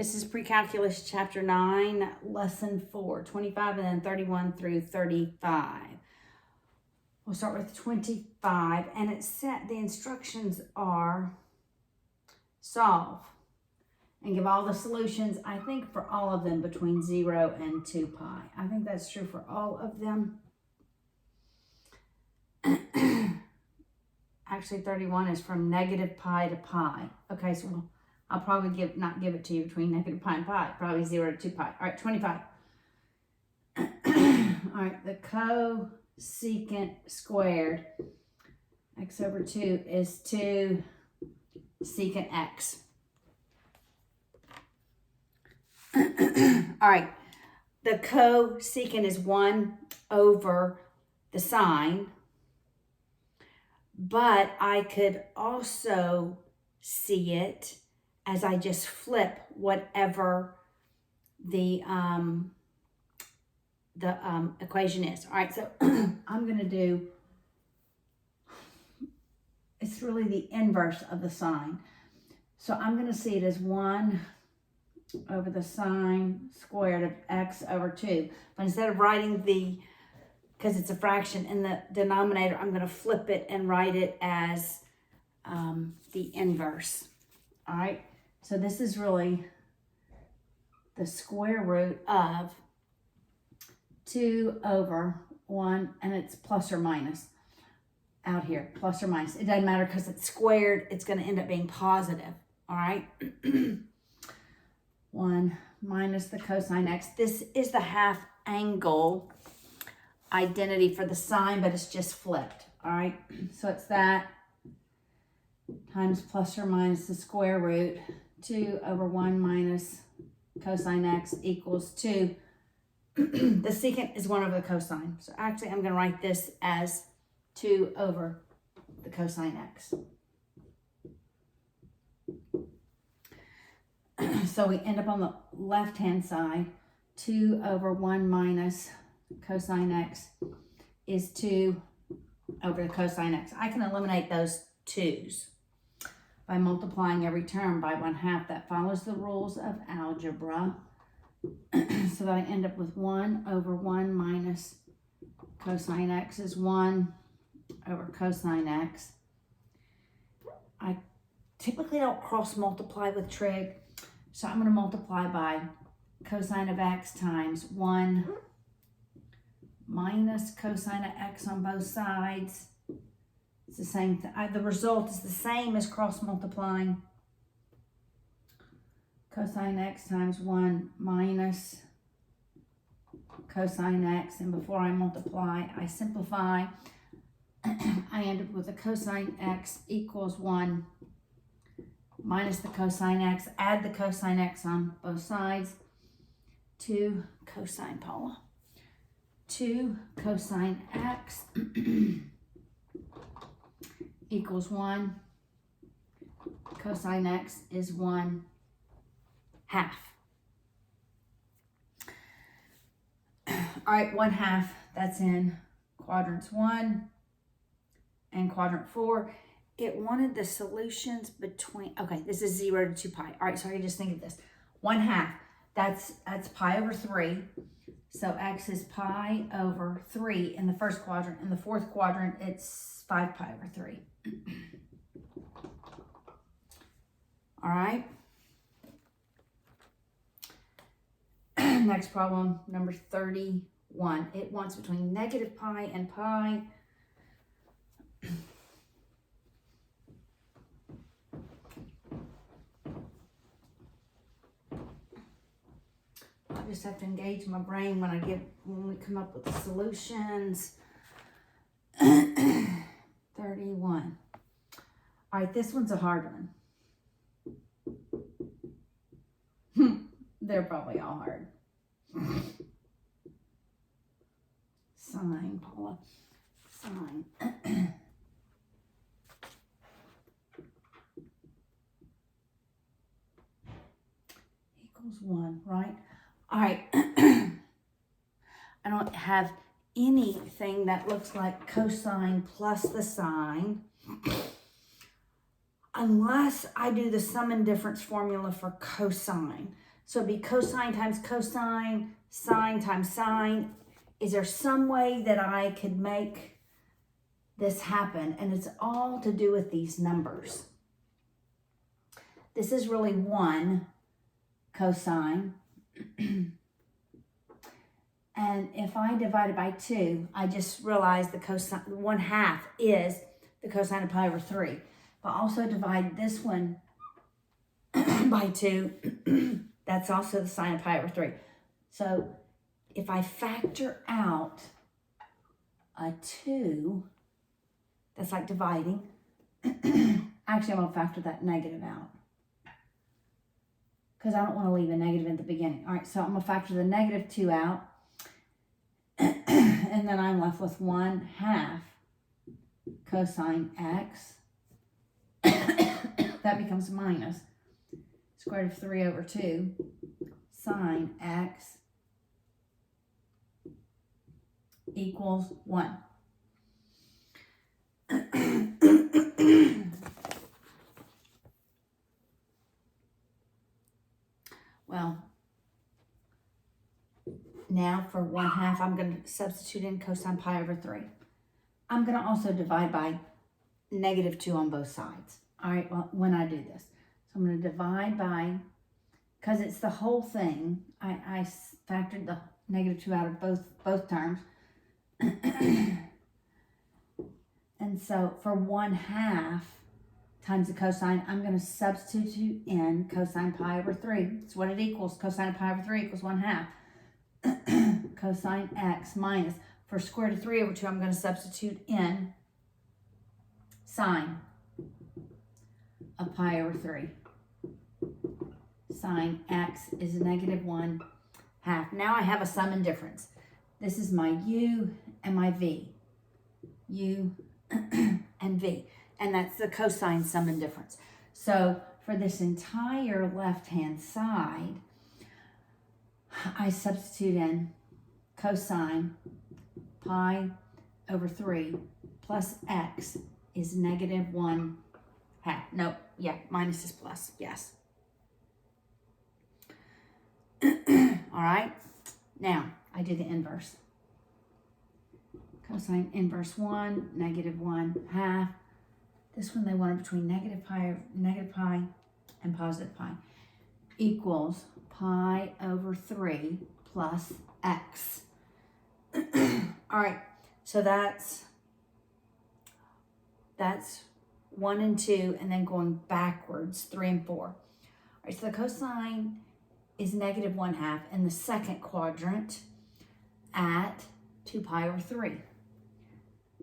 This is Precalculus Chapter 9, Lesson 4, 25 and then 31 through 35. We'll start with 25, and it said the instructions are solve and give all the solutions, I think, for all of them between 0 and 2 pi. I think that's true for all of them. Actually, 31 is from negative pi to pi. Okay, so I'll probably not give it to you between negative pi and pi. Probably 0 to 2 pi. All right, 25. All right, the cosecant squared x over 2 is 2 secant x. All right, the cosecant is 1 over the sine, but I could also see it as I just flip whatever the equation is. All right, so I'm going to do, it's really the inverse of the sine. So I'm going to see it as 1 over the sine squared of x over 2. But instead of writing because it's a fraction in the denominator, I'm going to flip it and write it as the inverse. All right, so this is really the square root of 2 over 1, and it's plus or minus out here, plus or minus. It doesn't matter because it's squared, it's going to end up being positive. All right, 1 minus the cosine x. This is the half angle identity for the sine, but it's just flipped. All right, so it's that times plus or minus the square root 2 over 1 minus cosine x equals 2. The secant is 1 over the cosine. So actually I'm going to write this as 2 over the cosine x. So we end up on the left-hand side. 2 over 1 minus cosine x is 2 over the cosine x. I can eliminate those 2's by multiplying every term by 1/2. That follows the rules of algebra. So that I end up with 1 over 1 minus cosine x is 1 over cosine x. I typically don't cross multiply with trig, so I'm going to multiply by cosine of x times 1 minus cosine of x on both sides. It's the same thing. The result is the same as cross multiplying. Cosine x times 1 minus cosine x, and before I multiply, I simplify. I end up with a cosine x equals 1 minus the cosine x, add the cosine x on both sides, 2 cosine Paula, 2 cosine x equals 1, cosine x is 1/2. All right, 1/2, that's in quadrants 1 and quadrant 4. It wanted the solutions between, okay, this is 0 to 2 pi. All right, so I can just think of this. 1/2, that's pi over 3. So x is pi over 3 in the first quadrant. In the fourth quadrant, it's 5 pi over 3. All right. Next problem, number 31. It wants between negative pi and pi. I just have to engage my brain when we come up with the solutions. 31. All right, this one's a hard one. They're probably all hard. Sine, Paula. Sine. Equals 1, right? All right. I don't have anything that looks like cosine plus the sine. unless I do the sum and difference formula for cosine. So it'd be cosine times cosine, sine times sine. Is there some way that I could make this happen? And it's all to do with these numbers. This is really 1 cosine. And if I divide it by 2, I just realized the cosine, 1/2 is the cosine of pi over 3. If I also divide this one by 2, that's also the sine of pi over 3. So if I factor out a 2, that's like dividing. Actually, I'm going to factor that negative out, because I don't want to leave a negative at the beginning. All right, so I'm going to factor the negative 2 out. And then I'm left with 1/2 cosine x. That becomes minus square root of 3 over 2 sine x equals 1. Well, now for 1/2, I'm going to substitute in cosine pi over 3. I'm going to also divide by -2 on both sides. All right, well, when I do this. So I'm going to divide by, because it's the whole thing, I factored the -2 out of both terms. And so for 1/2 times the cosine, I'm going to substitute in cosine pi over 3. That's what it equals. Cosine of pi over 3 equals 1/2. Cosine x minus, for square root of 3 over 2, I'm going to substitute in sine of pi over 3. Sine x is -1/2. Now I have a sum and difference. This is my u and my v. U and v. And that's the cosine sum and difference. So for this entire left-hand side, I substitute in cosine pi over 3 plus x is -1/2. Nope, yeah, minus is plus, yes. All right, now I do the inverse. Cosine inverse 1, -1/2. This one they want it between negative pi and positive pi, equals pi over 3 plus x. All right, so that's 1 and 2, and then going backwards, 3 and 4. All right, so the cosine is -1/2 in the second quadrant at 2 pi over 3.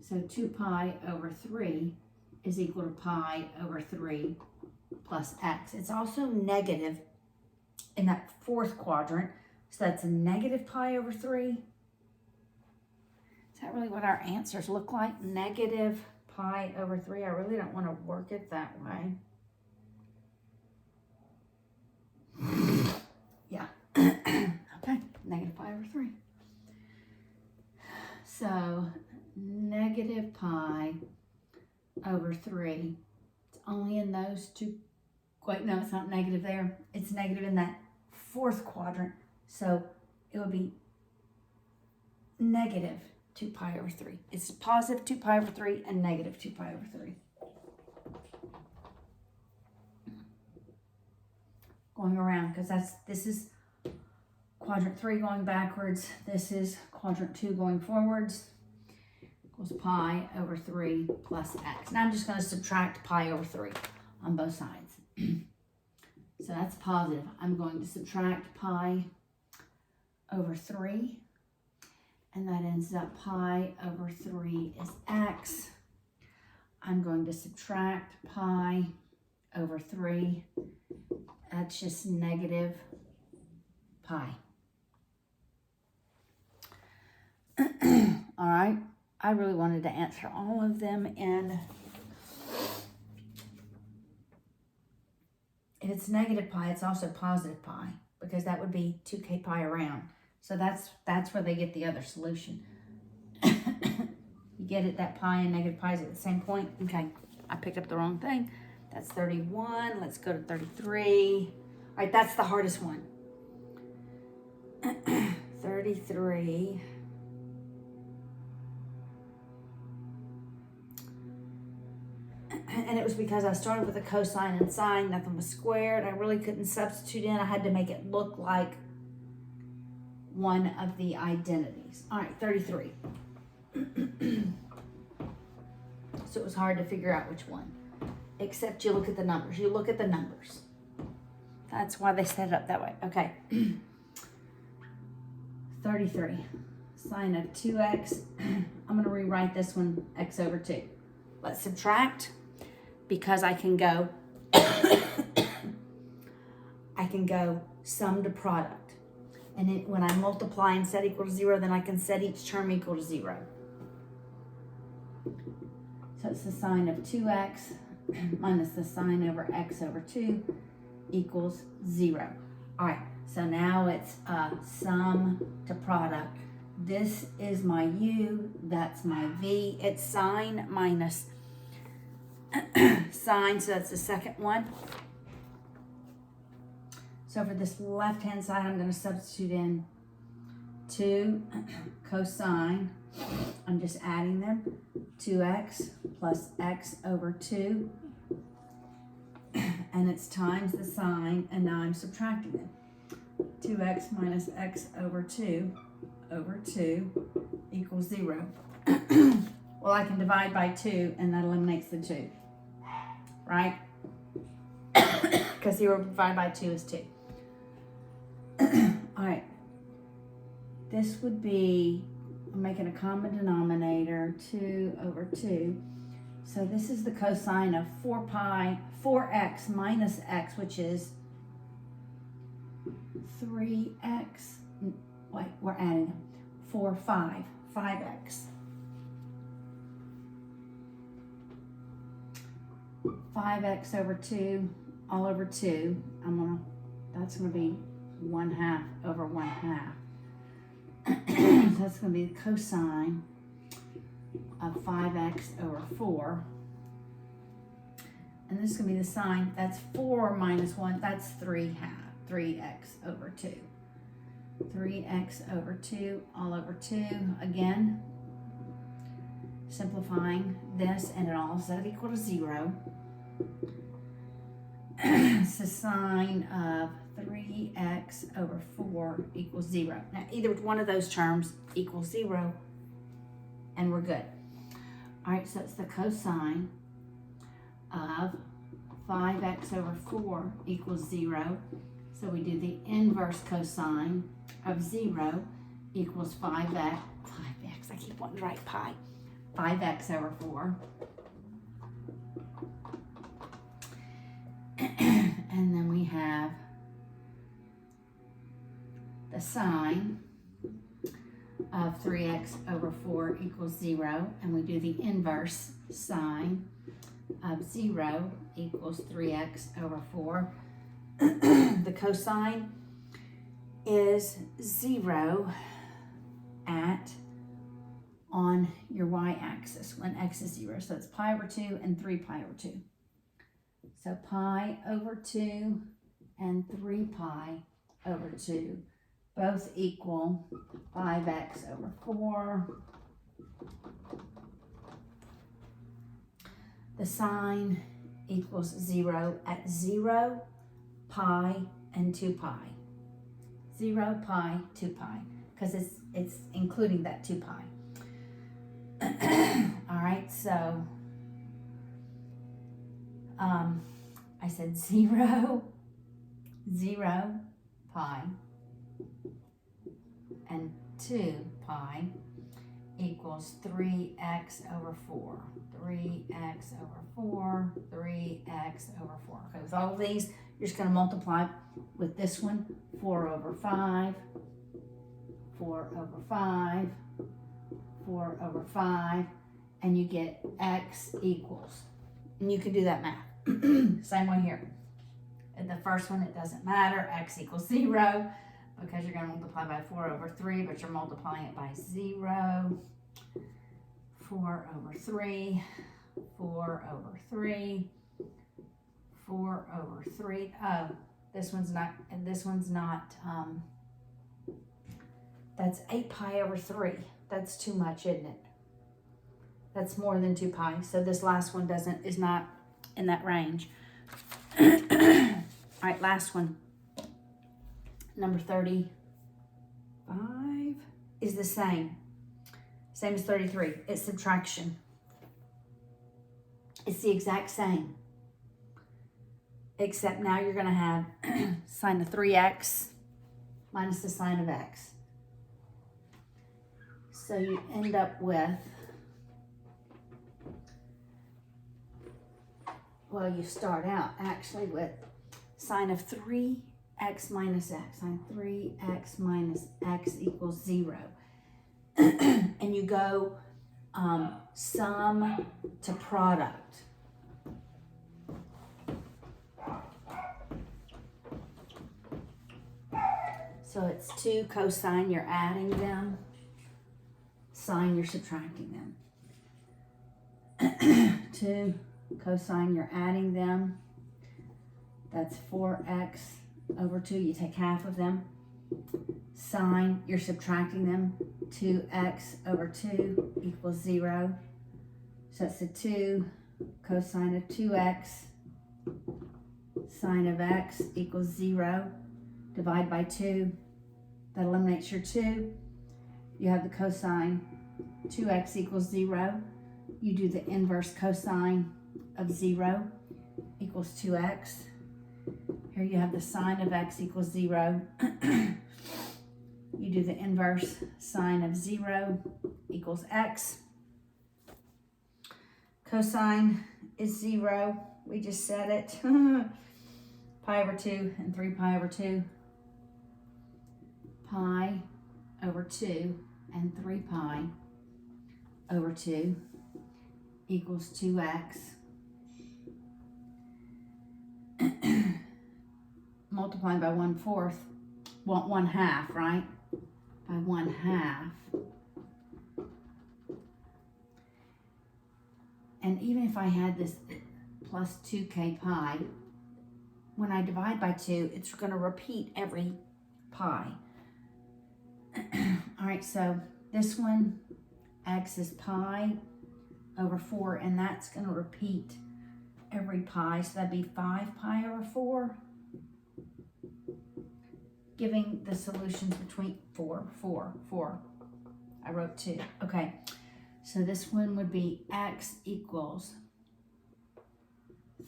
So 2 pi over 3 is equal to pi over 3 plus x. It's also negative in that fourth quadrant, so that's a -pi over 3. Is that really what our answers look like? -pi over 3. I really don't want to work it that way. Yeah. Okay, -pi over 3. So -pi over 3. It's only in those two. Wait, no, it's not negative there. It's negative in that fourth quadrant. So it would be -2 pi over 3. It's positive 2 pi over 3 and -2 pi over 3. Going around, because this is quadrant 3 going backwards. This is quadrant 2 going forwards. Equals pi over 3 plus x. Now I'm just going to subtract pi over 3 on both sides. So that's positive. I'm going to subtract pi over 3. And that ends up pi over 3 is x. I'm going to subtract pi over 3. That's just -pi. All right. I really wanted to answer all of them in. If it's -pi, it's also positive pi, because that would be 2k pi around. So that's where they get the other solution. You get it, that pi and -pi is at the same point? Okay, I picked up the wrong thing. That's 31. Let's go to 33. All right, that's the hardest one. 33 and it was because I started with a cosine and sine, nothing was squared. I really couldn't substitute in. I had to make it look like one of the identities. All right, 33. So it was hard to figure out which one, except you look at the numbers. You look at the numbers. That's why they set it up that way. Okay. 33. Sine of 2x. I'm going to rewrite this one x over 2. Let's subtract, because I can go sum to product. And when I multiply and set equal to 0, then I can set each term equal to 0. So it's the sine of 2x minus the sine over x over 2 equals 0. All right, so now it's sum to product. This is my u, that's my v. It's sine minus sine, so that's the second one. So for this left-hand side, I'm going to substitute in 2 cosine. I'm just adding them. 2x plus x over 2. And it's times the sine, and now I'm subtracting them. 2x minus x over 2 equals 0. Well, I can divide by 2, and that eliminates the 2. Right? Because 0 divided by 2 is 2. All right. This would be, I'm making a common denominator, 2 over 2. So this is the cosine of 4x minus x, which is 3x. Wait, we're adding 5x. 5x over 2, all over 2. That's gonna be 1/2 over 1/2. So that's gonna be the cosine of 5x over 4. And this is gonna be the sine, that's 4 minus 1, that's 3x over 2. 3x over 2, all over 2. Again, simplifying this, and it all set equal to 0. It's the sine of 3x over 4 equals 0. Now, either one of those terms equals 0, and we're good. All right, so it's the cosine of 5x over 4 equals 0. So we do the inverse cosine of 0 equals 5x. I keep wanting to write pi. 5x over 4. And then we have the sine of 3x over 4 equals 0. And we do the inverse sine of 0 equals 3x over 4. The cosine is 0 on your y-axis when x is 0. So it's pi over 2 and 3 pi over 2. So pi over 2 and 3 pi over 2 both equal 5x over 4. The sine equals 0 at 0, pi, and 2 pi. 0, pi, 2 pi, because it's including that 2 pi. All right, so I said 0, 0, pi, and 2 pi equals 3x over 4. 3x over 4, 3x over 4. Okay, with all of these, you're just going to multiply with this one, 4 over 5, 4 over 5, 4 over 5, and you get x equals. And you can do that math. Same way here. In the first one, it doesn't matter. X equals 0 because you're going to multiply by 4 over 3, but you're multiplying it by 0. 4 over 3, 4 over 3, 4 over 3. Oh, this one's not That's 8 pi over 3. That's too much, isn't it? That's more than 2 pi. So this last one is not in that range. All right, last one. Number 35 is the same. Same as 33. It's subtraction. It's the exact same. Except now you're going to have sine of 3x minus the sine of x. So you end up with, well, you start out actually with sine of 3x minus x. Sine 3x minus x equals 0. And you go sum to product. So it's 2 cosine, you're adding them. Sine, you're subtracting them. 2 cosine, you're adding them. That's 4x over 2. You take half of them. Sine, you're subtracting them. 2x over 2 equals 0. So that's the 2 cosine of 2x. Sine of x equals 0. Divide by 2. That eliminates your 2. You have the cosine. 2x equals 0. You do the inverse cosine of 0 equals 2x. Here you have the sine of x equals 0. You do the inverse sine of 0 equals x. Cosine is 0. We just said it. Pi over 2 and 3 pi over 2. Pi over 2 and 3 pi over 2 equals 2x. Multiplying by 1/4, well, 1/2, right? By 1/2. And even if I had this plus 2k pi, when I divide by 2, it's going to repeat every pi. All right, so this one, x is pi over 4, and that's going to repeat every pi. So that'd be 5 pi over 4, giving the solutions between 4, 4, 4. I wrote 2. Okay, so this one would be x equals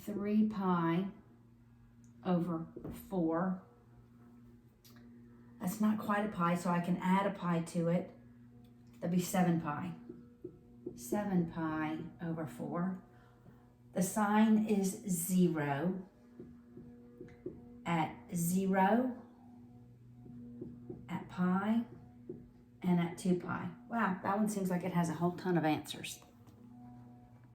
3 pi over 4. That's not quite a pi, so I can add a pi to it. That'd be 7 pi. 7 pi over 4. The sign is 0 at 0, at pi, and at 2 pi. Wow, that one seems like it has a whole ton of answers.